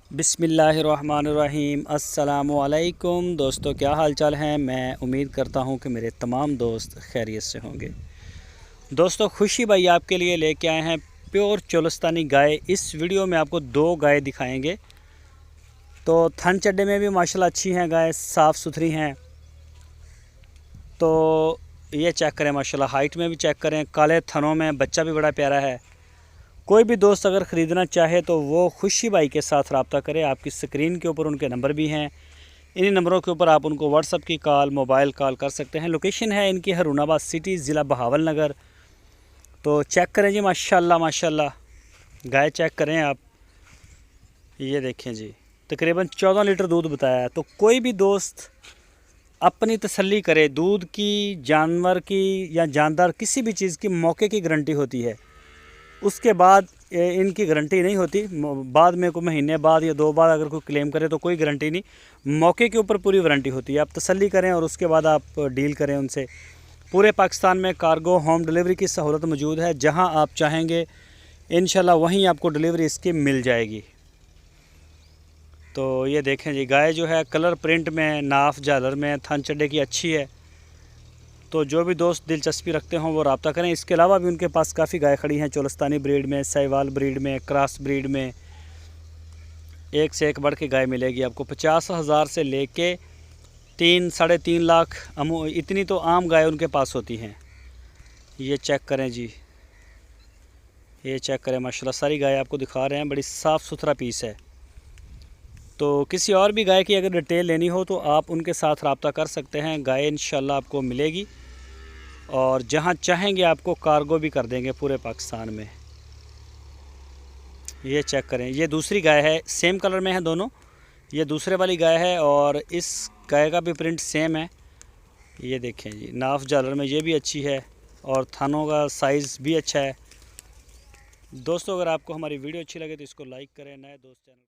बिस्मिल्लाहिर्रहमानिर्रहीम। अस्सलामुअलैकुम दोस्तों, क्या हाल चाल हैं। मैं उम्मीद करता हूं कि मेरे तमाम दोस्त खैरियत से होंगे। दोस्तों, खुशी भाई आपके लिए लेके आए हैं प्योर चोलस्तानी गाय। इस वीडियो में आपको दो गाय दिखाएंगे। तो थन चड्डे में भी माशाल्लाह अच्छी हैं गाय, साफ़ सुथरी हैं। तो ये चेक करें, माशाल्लाह हाइट में भी चेक करें, काले थनों में बच्चा भी बड़ा प्यारा है। कोई भी दोस्त अगर ख़रीदना चाहे तो वो खुशी भाई के साथ रब्ता करें। आपकी स्क्रीन के ऊपर उनके नंबर भी हैं। इन्हीं नंबरों के ऊपर आप उनको व्हाट्सअप की कॉल, मोबाइल कॉल कर सकते हैं। लोकेशन है इनकी हरूनाबाद सिटी, ज़िला बहावल नगर। तो चेक करें जी, माशाल्लाह माशाल्लाह गाय चेक करें आप। ये देखें जी, तकरीबन 14 लीटर दूध बताया है। तो कोई भी दोस्त अपनी तसल्ली करे। दूध की, जानवर की या जानदार किसी भी चीज़ की मौके की गारंटी होती है, उसके बाद इनकी गारंटी नहीं होती। बाद में कोई महीने बाद या 2 बार अगर कोई क्लेम करे तो कोई गारंटी नहीं। मौके के ऊपर पूरी वारंटी होती है। आप तसल्ली करें और उसके बाद आप डील करें उनसे। पूरे पाकिस्तान में कार्गो होम डिलीवरी की सहूलत मौजूद है। जहां आप चाहेंगे इंशाल्लाह वहीं आपको डिलीवरी इसकी मिल जाएगी। तो ये देखें जी, गाय जो है कलर प्रिंट में, नाफ झालर में, थन चड्डे की अच्छी है। तो जो भी दोस्त दिलचस्पी रखते हों वो रब्ता करें। इसके अलावा भी उनके पास काफ़ी गाय खड़ी हैं, चोलस्तानी ब्रीड में, साहिवाल ब्रीड में, क्रॉस ब्रीड में। एक से एक बढ़ के गाय मिलेगी आपको। 50,000 से लेके 3 साढ़े 3 लाख इतनी तो आम गाय उनके पास होती हैं। ये चेक करें जी, ये चेक करें, माशाल्लाह सारी गाय आपको दिखा रहे हैं। बड़ी साफ़ सुथरा पीस है। तो किसी और भी गाय की अगर डिटेल लेनी हो तो आप उनके साथ रब्ता कर सकते हैं। गाय इंशाल्लाह आपको मिलेगी और जहां चाहेंगे आपको कार्गो भी कर देंगे पूरे पाकिस्तान में। ये चेक करें, ये दूसरी गाय है, सेम कलर में है दोनों। ये दूसरे वाली गाय है और इस गाय का भी प्रिंट सेम है। ये देखें जी, नाफ जालर में ये भी अच्छी है और थानों का साइज़ भी अच्छा है। दोस्तों, अगर आपको हमारी वीडियो अच्छी लगे तो इसको लाइक करें। नए दोस्त चैनल